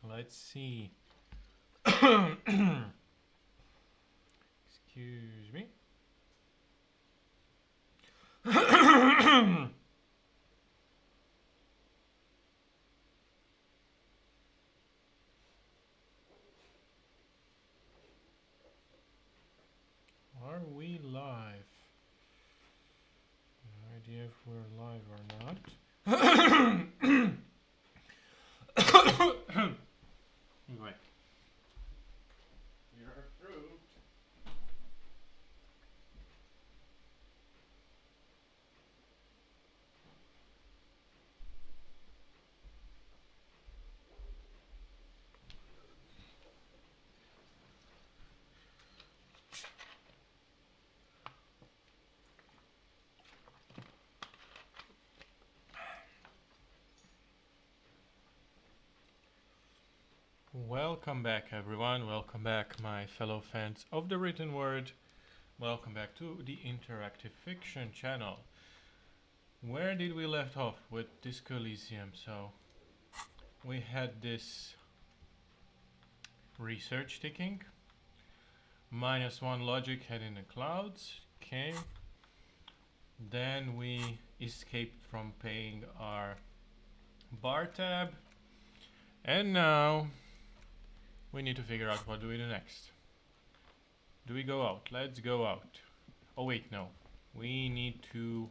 Let's see. Excuse me. Are we live? No idea if we're live or not. Anyway. You're approved. Welcome back, everyone. Welcome back, my fellow fans of the written word. Welcome back to the Interactive Fiction channel. Where did we left off with Disco Elysium? So, we had this research ticking. -1 logic head in the clouds. Okay. Then we escaped from paying our bar tab. And now we need to figure out what do we do next. Do we go out? Let's go out. Oh wait, no. We need to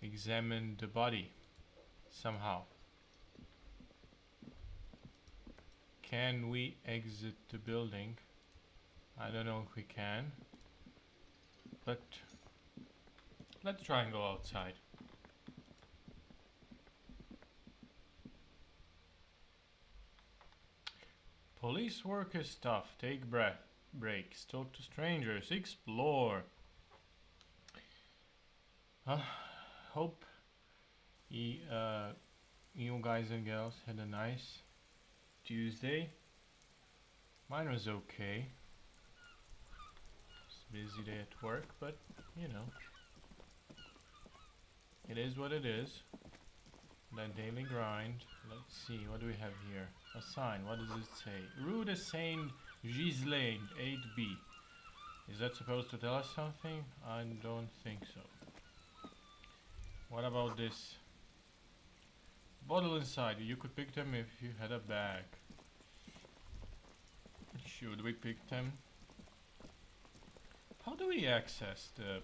examine the body somehow. Can we exit the building? I don't know if we can, but let's try and go outside. Police work is tough. Take breaks. Talk to strangers. Explore. Hope you guys and girls had a nice Tuesday. Mine was okay. It's a busy day at work, but you know, it is what it is. That daily grind. Let's see, what do we have here? A sign, what does it say? Rue de Saint Ghislaine, 8B. Is that supposed to tell us something? I don't think so. What about this? Bottle inside, you could pick them if you had a bag. Should we pick them? How do we access the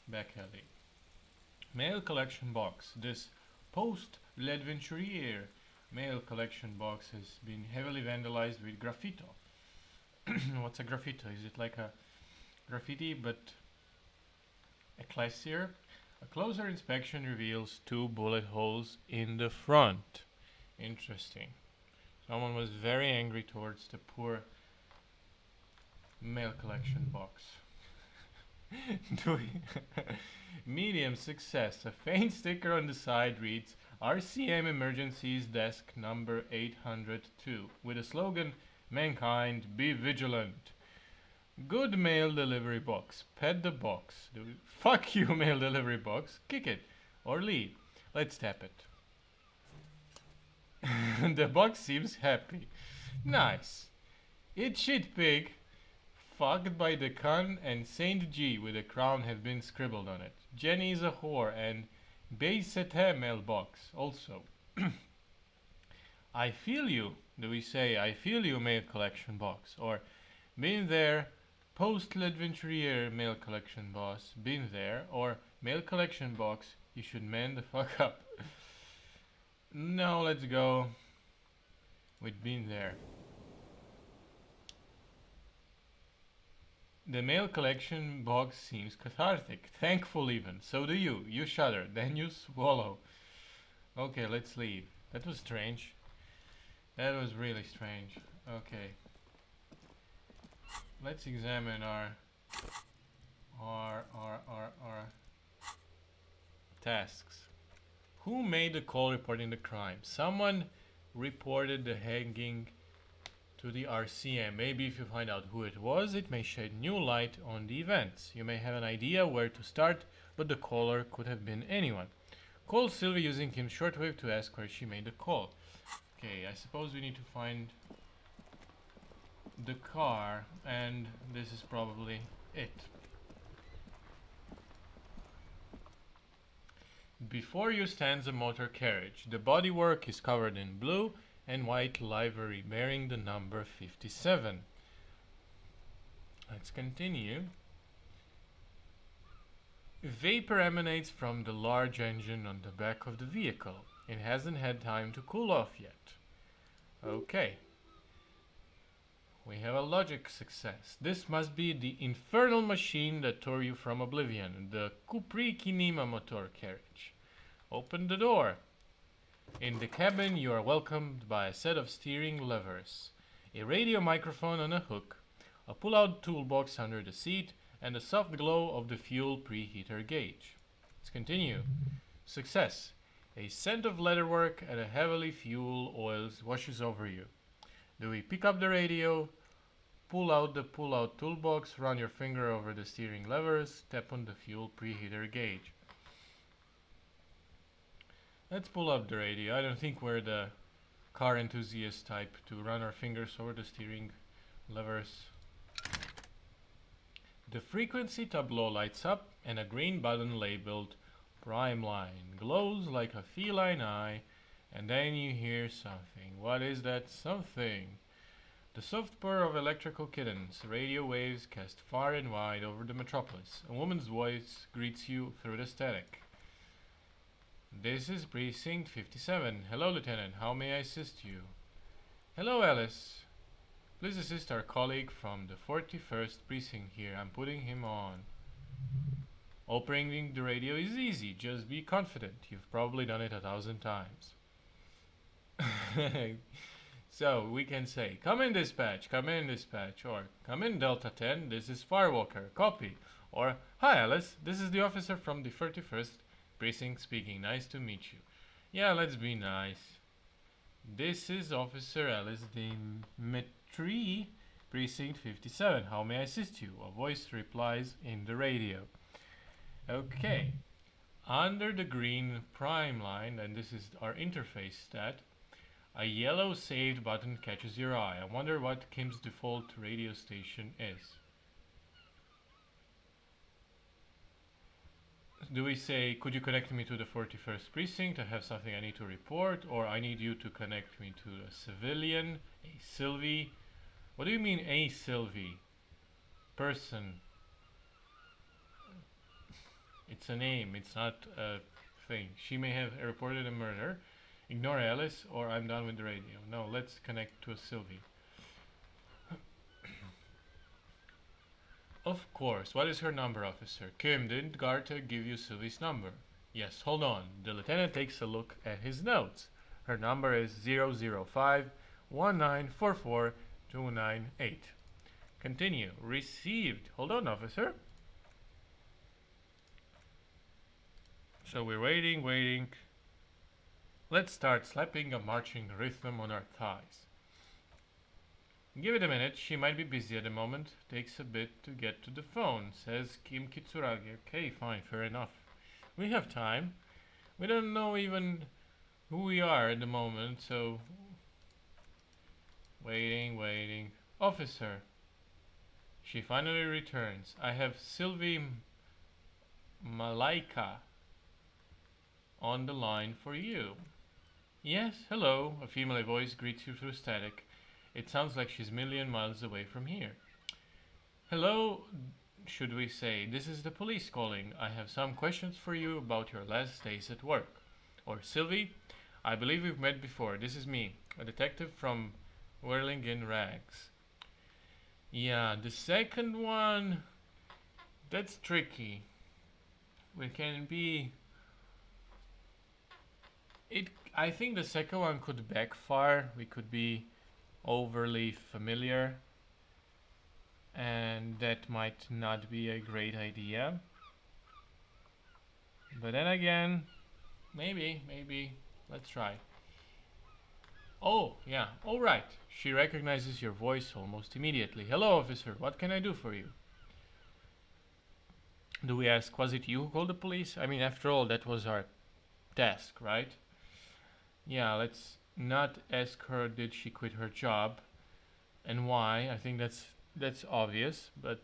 back alley? Mail collection box. This post-L'Adventurier mail collection box has been heavily vandalized with graffito. What's a graffito? Is it like a graffiti but a classier? A closer inspection reveals 2 bullet holes in the front. Interesting. Someone was very angry towards the poor mail collection box. Medium success. A faint sticker on the side reads RCM Emergencies Desk number 802 with a slogan, Mankind be vigilant. Good mail delivery box. Pet the box. Fuck you, mail delivery box. Kick it or leave. Let's tap it. The box seems happy. Nice. Eat shit, pig. Fucked by the Khan and Saint G with a crown have been scribbled on it. Jenny is a whore and Beisete mailbox also. I feel you. Do we say I feel you mail collection box? Or been there, post L'Adventurier mail collection boss, been there, or mail collection box, you should man the fuck up. No, let's go with been there. The mail collection box seems cathartic, thankful even. So do you. You shudder, then you swallow. Okay, let's leave. That was strange. That was really strange. Okay. Let's examine our tasks. Who made the call reporting the crime? Someone reported the hanging to the RCM. Maybe if you find out who it was, it may shed new light on the events. You may have an idea where to start, but the caller could have been anyone. Call Sylvie using Kim's shortwave to ask where she made the call. Okay, I suppose we need to find the car, and this is probably it. Before you stands a motor carriage. The bodywork is covered in blue and white livery bearing the number 57. Let's continue. Vapor emanates from the large engine on the back of the vehicle. It hasn't had time to cool off yet. Okay. We have a logic success. This must be the infernal machine that tore you from oblivion, the Kupri Kinema motor carriage. Open the door. In the cabin, you are welcomed by a set of steering levers, a radio microphone on a hook, a pull-out toolbox under the seat, and the soft glow of the fuel preheater gauge. Let's continue. Success. A scent of leatherwork and a heavily fuel oils washes over you. Do we pick up the radio, pull out the pull-out toolbox, run your finger over the steering levers, tap on the fuel preheater gauge? Let's pull up the radio. I don't think we're the car enthusiast type to run our fingers over the steering levers. The frequency tableau lights up and a green button labeled Prime Line glows like a feline eye, and then you hear something. What is that something? The soft purr of electrical kittens. Radio waves cast far and wide over the metropolis. A woman's voice greets you through the static. This is Precinct 57. Hello, Lieutenant. How may I assist you? Hello, Alice. Please assist our colleague from the 41st Precinct here. I'm putting him on. Opening the radio is easy. Just be confident. You've probably done it 1,000 times. So we can say, come in dispatch, or come in Delta 10, this is Firewalker, copy. Or, hi Alice, this is the officer from the 31st Precinct speaking, nice to meet you. Yeah, let's be nice. This is Officer Alice Dimitri, Precinct 57, how may I assist you? A voice replies in the radio. Okay, under the green prime line, and this is our interface stat, a yellow saved button catches your eye. I wonder what Kim's default radio station is. Do we say, could you connect me to the 41st Precinct? I have something I need to report, or I need you to connect me to a civilian, a Sylvie. What do you mean a Sylvie? Person. It's a name, it's not a thing. She may have reported a murder. Ignore Alice, or I'm done with the radio. No, let's connect to a Sylvie. Of course. What is her number, officer? Kim, didn't Garta give you Sylvie's number? Yes, hold on. The lieutenant takes a look at his notes. Her number is 005-1944-298. Continue. Received. Hold on, officer. So we're waiting. Let's start slapping a marching rhythm on our thighs. Give it a minute, she might be busy at the moment. Takes a bit to get to the phone, says Kim Kitsuragi. Okay, fine, fair enough. We have time. We don't know even who we are at the moment, so... Waiting. Officer. She finally returns. I have Sylvie Malaika on the line for you. Yes, hello. A female voice greets you through static. It sounds like she's a million miles away from here. Hello, should we say. This is the police calling. I have some questions for you about your last days at work. Or Sylvie, I believe we've met before. This is me, a detective from Whirling in Rags. Yeah, the second one, that's tricky. We can be... I think the second one could backfire. We could be overly familiar, and that might not be a great idea. But then again, maybe, let's try. Oh, yeah, alright. She recognizes your voice almost immediately. Hello, officer, what can I do for you? Do we ask, was it you who called the police? I mean, after all, that was our task, right? Yeah, let's not ask her did she quit her job and why. I think that's obvious, but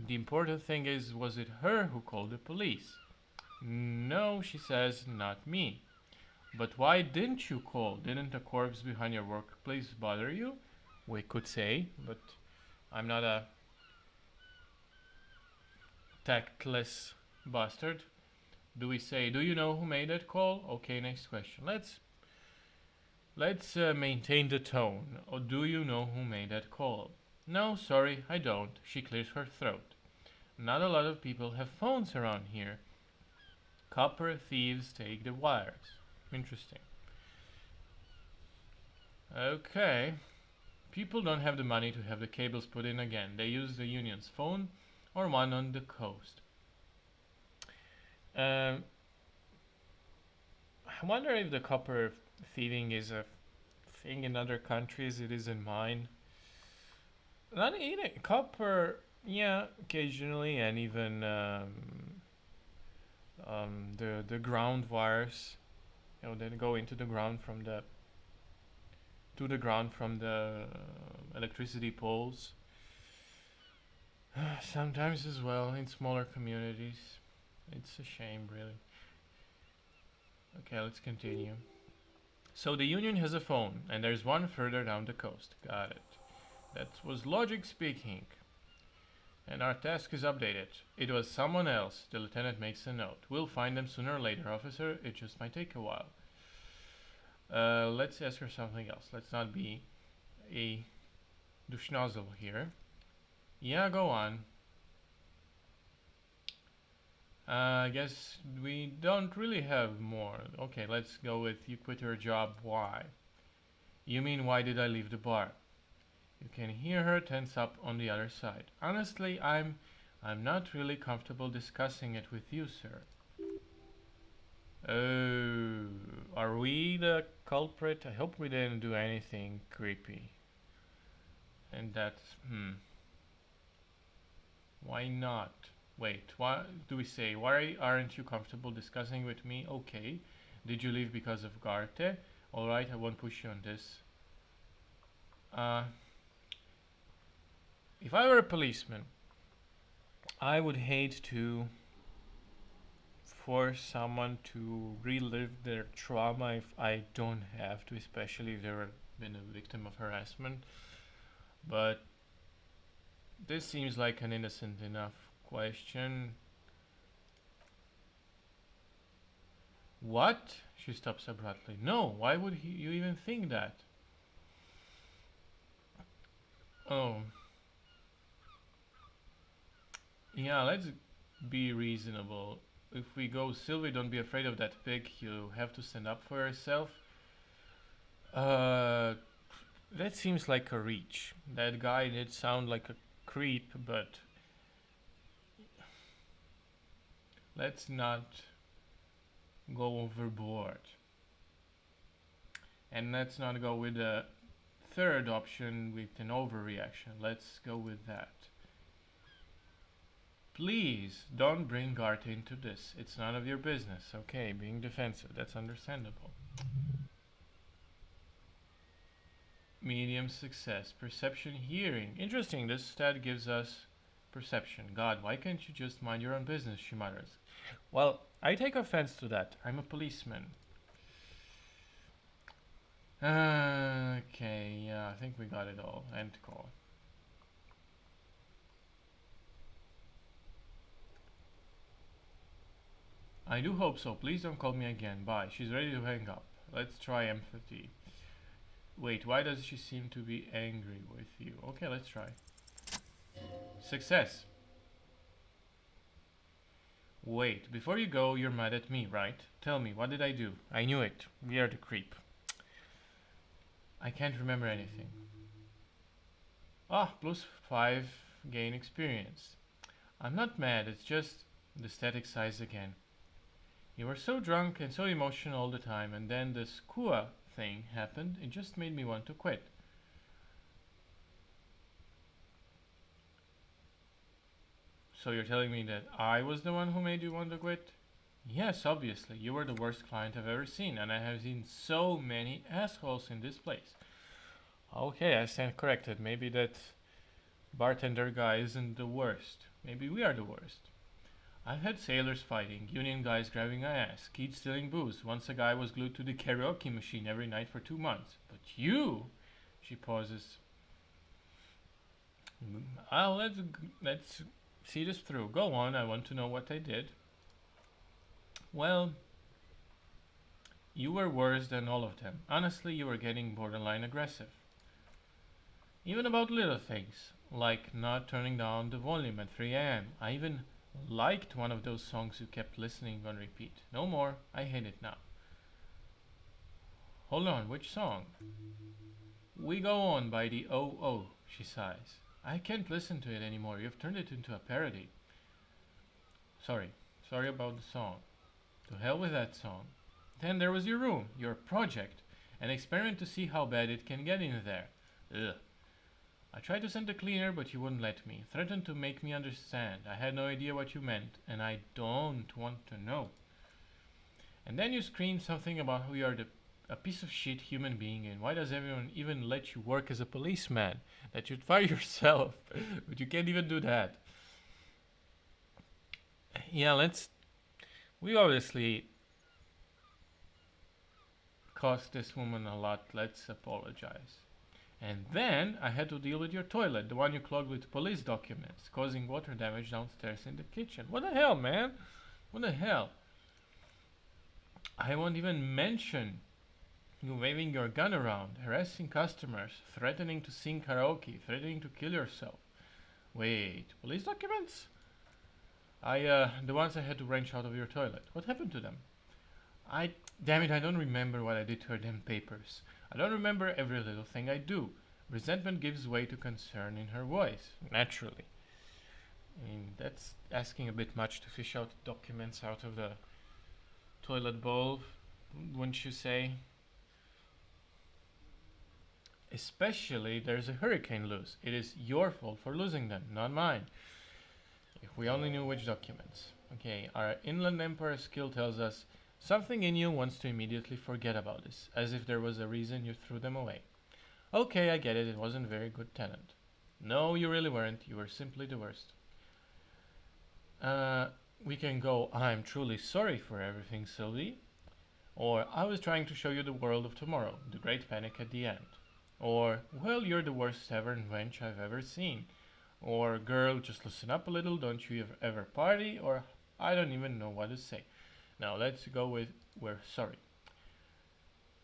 the important thing is, was it her who called the police? No, she says, not me. But why didn't you call? Didn't a corpse behind your workplace bother you? We could say, but I'm not a tactless bastard. Do we say, do you know who made that call? Okay, next question. Let's maintain the tone. Or do you know who made that call? No, sorry, I don't. She clears her throat. Not a lot of people have phones around here. Copper thieves take the wires. Interesting. Okay. People don't have the money to have the cables put in again. They use the union's phone or one on the coast. Um, I wonder if the copper thieving is a thing in other countries. It is in mine. Not eating copper, yeah, occasionally, and even the ground wires. They go into the ground from the to the ground from the electricity poles. Sometimes as well in smaller communities. It's a shame, really. Okay, let's continue. So the Union has a phone, and there's one further down the coast. Got it. That was logic speaking. And our task is updated. It was someone else. The lieutenant makes a note. We'll find them sooner or later, officer. It just might take a while. Let's ask her something else. Let's not be a douche-nozzle here. Yeah, go on. I guess we don't really have more. Okay, let's go with you quit your job. Why? You mean why did I leave the bar? You can hear her tense up on the other side. Honestly, I'm not really comfortable discussing it with you, sir. Oh, are we the culprit? I hope we didn't do anything creepy. And that's why not? Wait, why do we say why aren't you comfortable discussing with me? Okay. Did you leave because of Garte? Alright, I won't push you on this. If I were a policeman, I would hate to force someone to relive their trauma if I don't have to, especially if they've been a victim of harassment. But this seems like an innocent enough question. What? She stops abruptly. No, why would you even think that? Oh. Yeah, let's be reasonable. If we go, Sylvie, don't be afraid of that pig. You have to stand up for yourself. That seems like a reach. That guy did sound like a creep, but let's not go overboard. And let's not go with the third option with an overreaction. Let's go with that. Please don't bring Garth into this. It's none of your business. Okay, being defensive, that's understandable. Medium success. Perception, hearing. Interesting, this stat gives us perception. God, why can't you just mind your own business, she mutters. Well, I take offense to that. I'm a policeman. Okay, yeah, I think we got it all. End call. I do hope so. Please don't call me again. Bye. She's ready to hang up. Let's try empathy. Wait, why does she seem to be angry with you? Okay, let's try. Success. Wait, before you go, you're mad at me, right? Tell me, what did I do? I knew it. We are the creep. I can't remember anything. Ah, +5 gain experience. I'm not mad, it's just the static size again. You were so drunk and so emotional all the time, and then this Kua thing happened. It just made me want to quit. So you're telling me that I was the one who made you want to quit? Yes, obviously, you were the worst client I've ever seen, and I have seen so many assholes in this place. Okay, I stand corrected. Maybe that bartender guy isn't the worst. Maybe we are the worst. I've had sailors fighting, union guys grabbing my ass, kids stealing booze. Once a guy was glued to the karaoke machine every night for 2 months. But you, she pauses. Let's see this through. Go on. I want to know what I did. Well, you were worse than all of them. Honestly, you were getting borderline aggressive. Even about little things, like not turning down the volume at 3 a.m. I even liked one of those songs you kept listening on repeat. No more. I hate it now. Hold on, which song? We Go On by the O.O., she sighs. I can't listen to it anymore. You've turned it into a parody. Sorry. Sorry about the song. To hell with that song. Then there was your room, your project, an experiment to see how bad it can get in there. Ugh. I tried to send a cleaner, but you wouldn't let me. Threatened to make me understand. I had no idea what you meant, and I don't want to know. And then you screamed something about how you are a piece of shit human being, and why does everyone even let you work as a policeman? That you'd fire yourself, but you can't even do that. Yeah, we obviously cost this woman a lot. Let's apologize. And then I had to deal with your toilet, the one you clogged with police documents, causing water damage downstairs in the kitchen. What the hell, man? What the hell? I won't even mention you waving your gun around, harassing customers, threatening to sing karaoke, threatening to kill yourself. Wait, police documents? The ones I had to wrench out of your toilet. What happened to them? Damn it, I don't remember what I did to her damn papers. I don't remember every little thing I do. Resentment gives way to concern in her voice, naturally. I mean, that's asking a bit much to fish out documents out of the toilet bowl, wouldn't you say? Especially there's a hurricane loose. It is your fault for losing them, not mine. If we only knew which documents. Okay, our Inland Empire skill tells us something in you wants to immediately forget about this, as if there was a reason you threw them away. Okay, I get it, it wasn't a very good tenant. No, you really weren't, you were simply the worst. We can go, I'm truly sorry for everything, Sylvie. Or, I was trying to show you the world of tomorrow, the great panic at the end. Or, well, you're the worst tavern wench I've ever seen. Or, girl, just listen up a little, don't you ever party? Or, I don't even know what to say. Now, let's go with, we're sorry.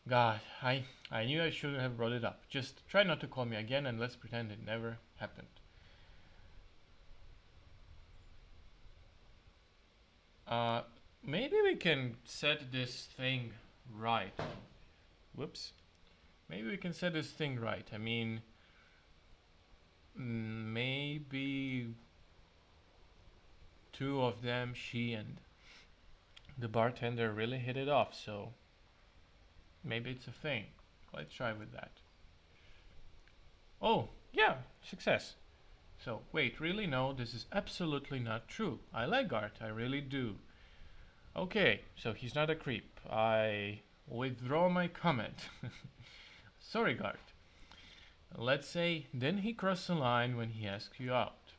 God, I knew I shouldn't have brought it up. Just try not to call me again and let's pretend it never happened. Maybe we can set this thing right. Whoops. Maybe we can set this thing right. I mean, maybe two of them, she and the bartender, really hit it off, so maybe it's a thing. Let's try with that. Oh, yeah, success. So, wait, really? No, this is absolutely not true. I like Art, I really do. Okay, so he's not a creep. I withdraw my comment. Sorry, Gart. Let's say, then he crossed the line when he asked you out.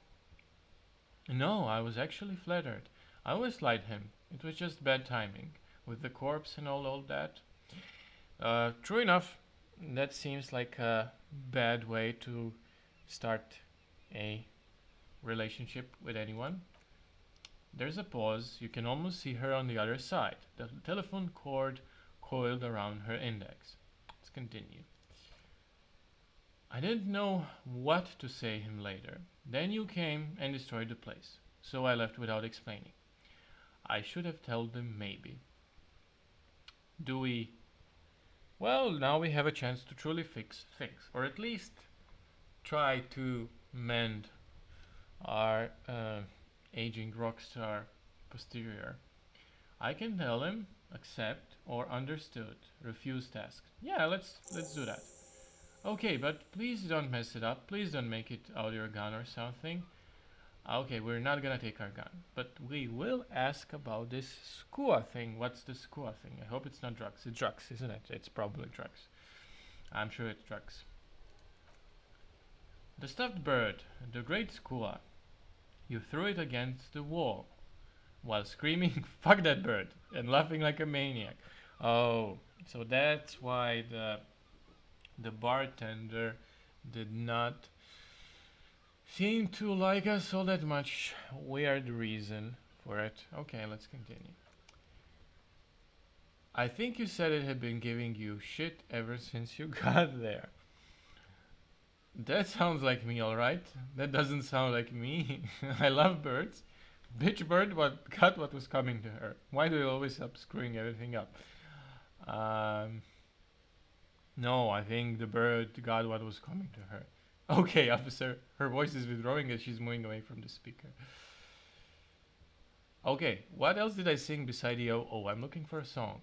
No, I was actually flattered. I always liked him. It was just bad timing. With the corpse and all that. True enough. That seems like a bad way to start a relationship with anyone. There's a pause. You can almost see her on the other side. The telephone cord coiled around her index. Let's continue. I didn't know what to say him later. Then you came and destroyed the place. So I left without explaining. I should have told them maybe. Do we? Well, now we have a chance to truly fix things. Or at least try to mend our aging rockstar posterior. I can tell him, accept, or understood, refuse task. Yeah, let's do that. Okay, but please don't mess it up. Please don't make it out your gun or something. Okay, we're not gonna take our gun, but we will ask about this skua thing. What's the skua thing? I hope it's not drugs. It's drugs, isn't it? It's probably drugs. I'm sure it's drugs. The stuffed bird, the great skua. You threw it against the wall while screaming, fuck that bird, and laughing like a maniac. Oh, so that's why the bartender did not seem to like us all that much. Weird reason for it. Okay, let's continue. I think you said it had been giving you shit ever since you got there. That sounds like me, alright. That doesn't sound like me. I love birds. Bitch bird got what was coming to her. Why do you always stop screwing everything up? Um, no, I think the bird got what was coming to her. Okay, officer. Her voice is withdrawing as she's moving away from the speaker. Okay, what else did I sing beside the oh, I'm looking for a song.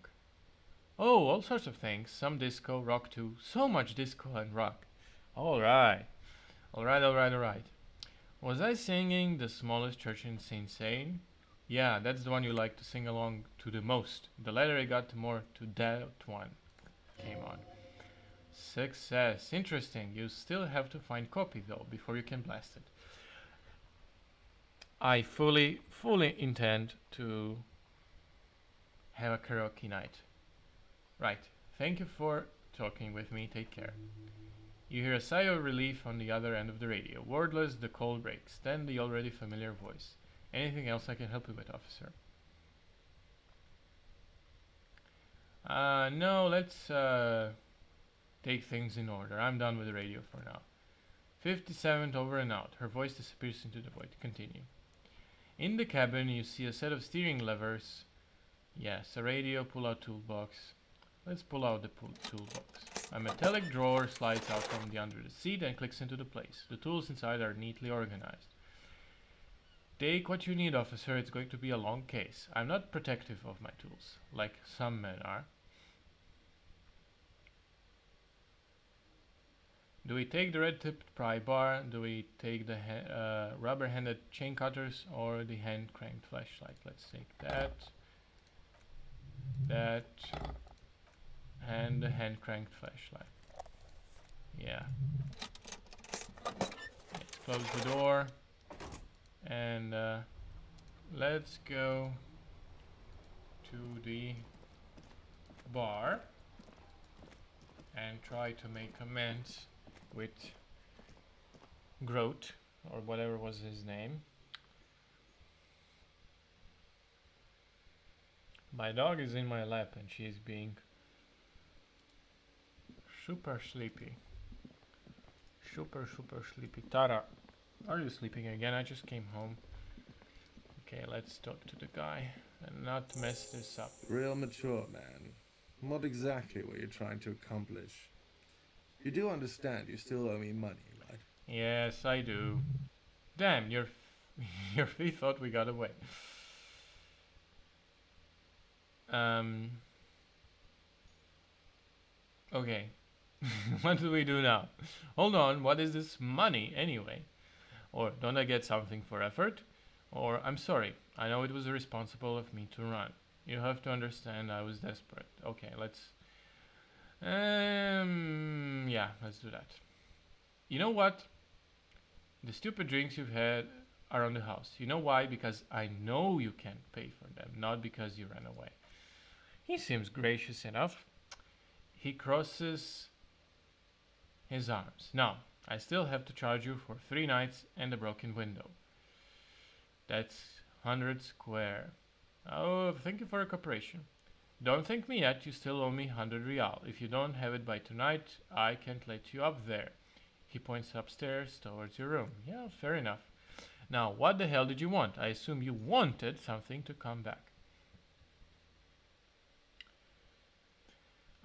Oh, all sorts of things. Some disco, rock too. So much disco and rock. Alright. Alright. Was I singing The Smallest Church in Saint Sane? Yeah, that's the one you like to sing along to the most. The later I got, the more to that one came on. Success. Interesting. You still have to find copy though before you can blast it. I fully intend to have a karaoke night. Right. Thank you for talking with me. Take care. You hear a sigh of relief on the other end of the radio. Wordless, the call breaks. Then the already familiar voice. Anything else I can help you with, officer? No, let's take things in order. I'm done with the radio for now. 57th over and out. Her voice disappears into the void. Continue. In the cabin, you see a set of steering levers. Yes, a radio, pull-out toolbox. Let's pull out the toolbox. A metallic drawer slides out from the under the seat and clicks into the place. The tools inside are neatly organized. Take what you need, officer. It's going to be a long case. I'm not protective of my tools, like some men are. Do we take the red-tipped pry bar? Do we take the rubber-handed chain cutters or the hand-cranked flashlight? Let's take that, and the hand-cranked flashlight. Yeah. Let's close the door and let's go to the bar and try to make amends with Grote, or whatever was his name. My dog is in my lap and she is being super sleepy. Super sleepy. Tara, are you sleeping again? I just came home. Okay, let's talk to the guy and not mess this up. Real mature, man. What exactly were you trying to accomplish? You do understand you still owe me money, right? Yes, I do. Damn, your fee thought we got away. Okay. What do we do now? Hold on, what is this money anyway? Or don't I get something for effort? Or I'm sorry, I know it was irresponsible of me to run. You have to understand I was desperate. Okay, let's yeah, let's do that. You know what? The stupid drinks you've had are on the house. You know why? Because I know you can't pay for them, not because you ran away. He seems gracious enough. He crosses his arms. Now, I still have to charge you for 3 nights and a broken window. That's 100 square. Oh, thank you for your cooperation. Don't thank me yet, you still owe me 100 real. If you don't have it by tonight, I can't let you up there. He points upstairs towards your room. Yeah, fair enough. Now, what the hell did you want? I assume you wanted something to come back.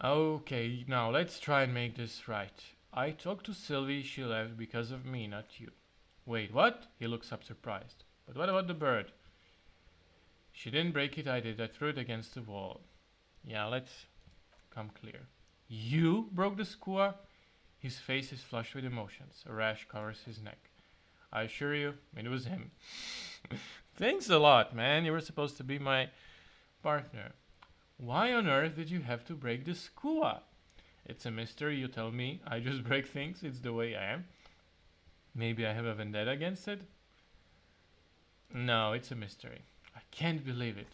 Okay, now let's try and make this right. I talked to Sylvie, she left because of me, not you. Wait, what? He looks up surprised. But what about the bird? She didn't break it, I did. I threw it against the wall. Yeah, let's come clear. You broke the skua? His face is flushed with emotions. A rash covers his neck. I assure you, it was him. Thanks a lot, man. You were supposed to be my partner. Why on earth did you have to break the skua? It's a mystery, you tell me. I just break things, it's the way I am. Maybe I have a vendetta against it? No, it's a mystery. I can't believe it.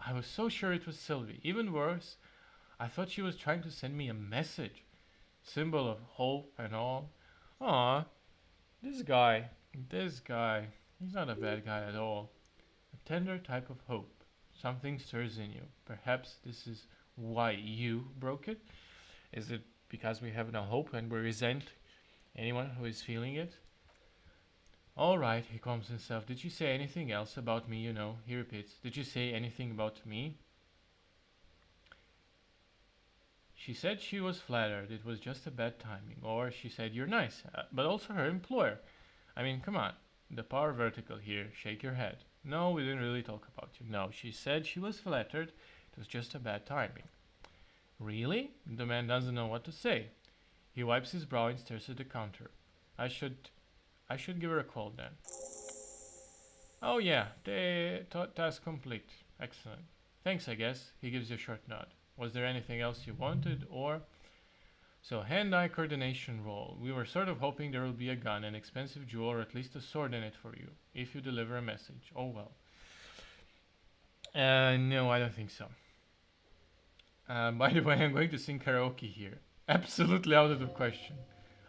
I was so sure it was Sylvie. Even worse, I thought she was trying to send me a message. Symbol of hope and all. Aw, this guy, he's not a bad guy at all. A tender type of hope. Something stirs in you. Perhaps this is why you broke it? Is it because we have no hope and we resent anyone who is feeling it? All right, he calms himself. Did you say anything else about me, He repeats. Did you say anything about me? She said she was flattered. It was just a bad timing. Or she said you're nice, but also her employer. I mean, come on. The power vertical here. Shake your head. No, we didn't really talk about you. No, she said she was flattered. It was just a bad timing. Really? The man doesn't know what to say. He wipes his brow and stares at the counter. I should give her a call then. Oh yeah, task complete. Excellent. Thanks, I guess. He gives you a short nod. Was there anything else you wanted, or... So, hand-eye coordination roll. We were sort of hoping there will be a gun, an expensive jewel, or at least a sword in it for you, if you deliver a message. Oh well. No, I don't think so. By the way, I'm going to sing karaoke here. Absolutely out of the question.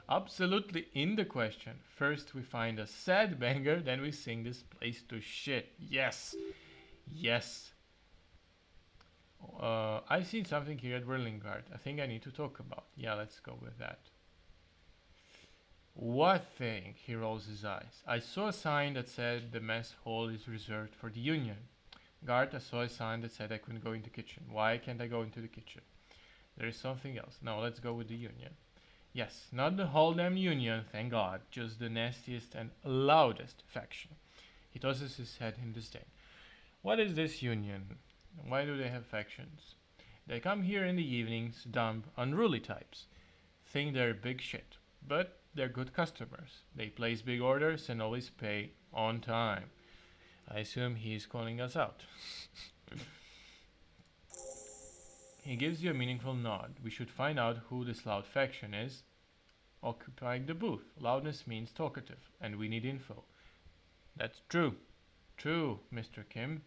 Absolutely in the question. First we find a sad banger, then we sing this place to shit. Yes. Yes. I've seen something here at Whirlingard. I think I need to talk about. Yeah, let's go with that. What thing? He rolls his eyes. I saw a sign that said the mess hall is reserved for the union. Guard, I saw a sign that said I couldn't go into the kitchen. Why can't I go into the kitchen? There is something else. No, let's go with the union. Yes, not the whole damn union, thank God. Just the nastiest and loudest faction. He tosses his head in disdain. What is this union? Why do they have factions? They come here in the evenings, dumb, unruly types. Think they're big shit. But they're good customers. They place big orders and always pay on time. I assume he's calling us out. He gives you a meaningful nod. We should find out who this loud faction is occupying the booth. Loudness means talkative, and we need info. That's true. True, Mr. Kim.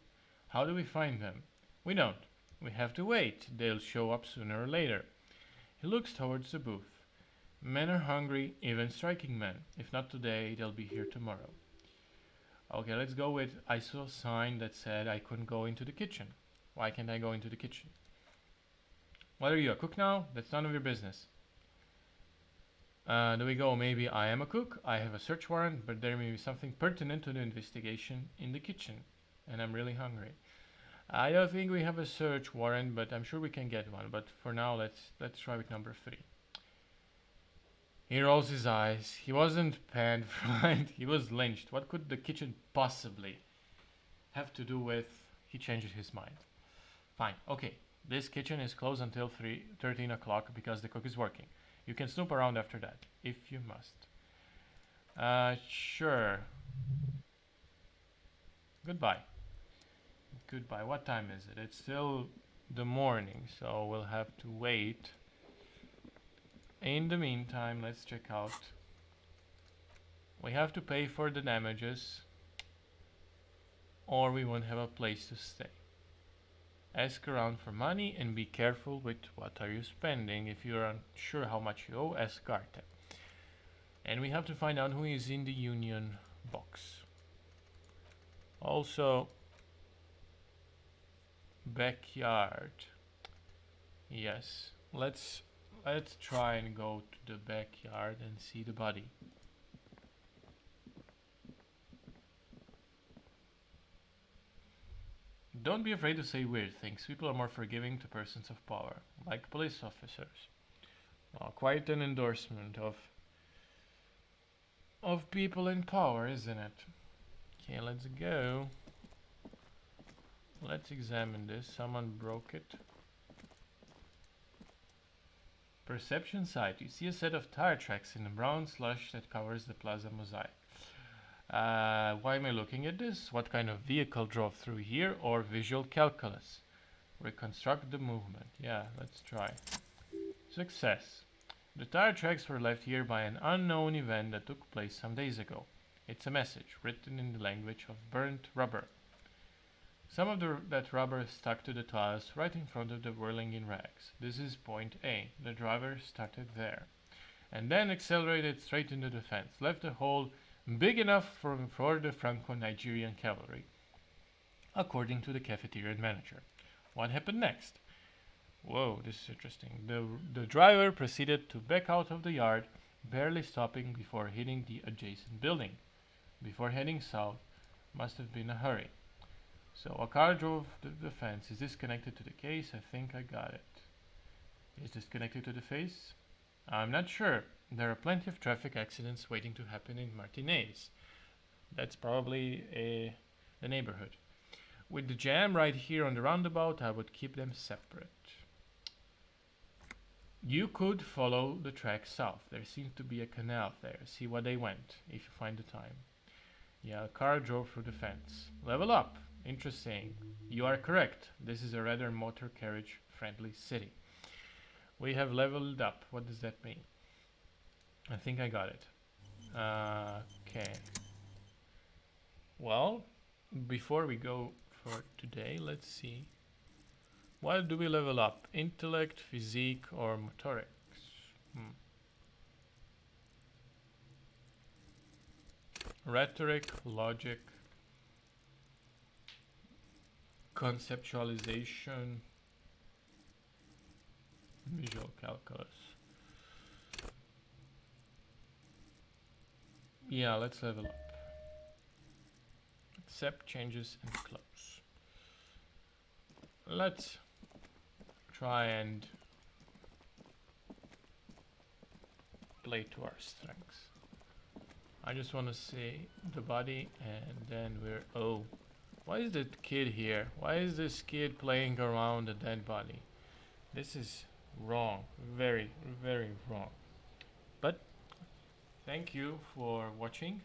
How do we find them? We don't. We have to wait. They'll show up sooner or later. He looks towards the booth. Men are hungry, even striking men. If not today, they'll be here tomorrow. Okay, let's go with I saw a sign that said I couldn't go into the kitchen. Why can't I go into the kitchen? What are you, a cook now? That's none of your business. Do we go, maybe I am a cook, I have a search warrant, but there may be something pertinent to the investigation in the kitchen, and I'm really hungry. I don't think we have a search warrant, but I'm sure we can get one. But for now, let's try with number 3. He rolls his eyes. He wasn't panned fried, he was lynched. What could the kitchen possibly have to do with... He changes his mind. Fine, okay. This kitchen is closed until 13 o'clock because the cook is working. You can snoop around after that, if you must. Sure. Goodbye. Goodbye. What time is it? It's still the morning, so we'll have to wait. In the meantime, let's check out. We have to pay for the damages, or we won't have a place to stay. Ask around for money and be careful with what are you spending. If you're unsure how much you owe, ask Garten. And we have to find out who is in the union box. Also, backyard. Yes, let's try and go to the backyard and see the body. Don't be afraid to say weird things. People are more forgiving to persons of power, like police officers. Well, quite an endorsement of people in power, isn't it? Okay, let's go. Let's examine this. Someone broke it. Perception sight. You see a set of tire tracks in the brown slush that covers the plaza mosaic. Why am I looking at this? What kind of vehicle drove through here? Or visual calculus? Reconstruct the movement. Yeah, let's try. Success. The tire tracks were left here by an unknown event that took place some days ago. It's a message written in the language of burnt rubber. Some of that rubber stuck to the tiles right in front of the whirling in rags. This is point A. The driver started there, and then accelerated straight into the fence, left a hole big enough for the Franco-Nigerian cavalry, according to the cafeteria manager. What happened next? Whoa, this is interesting. The driver proceeded to back out of the yard, barely stopping before hitting the adjacent building. Before heading south, must have been a hurry. So a car drove the fence. Is this connected to the case? I think I got it. Is this connected to the face? I'm not sure. There are plenty of traffic accidents waiting to happen in Martinez. That's probably the neighborhood. With the jam right here on the roundabout, I would keep them separate. You could follow the track south. There seems to be a canal there. See where they went, if you find the time. Yeah, a car drove through the fence. Level up. Interesting. You are correct. This is a rather motor carriage friendly city. We have leveled up. What does that mean? I think I got it. Okay. Well, before we go for today, let's see. What do we level up? Intellect, physique, or motorics? Rhetoric, logic, conceptualization, visual calculus. Yeah, let's level up. Accept changes and close. Let's try and play to our strengths. I just want to see the body, and then we're... Oh, why is that kid here? Why is this kid playing around a dead body? This is wrong. Very, very wrong. But thank you for watching,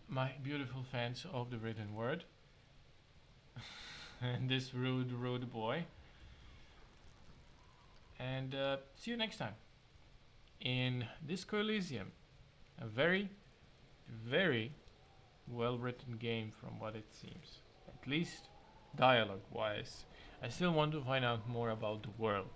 my beautiful fans of the written word. And this rude boy. And see you next time in Disco Elysium. A very, very well written game from what it seems. At least dialogue wise. I still want to find out more about the world.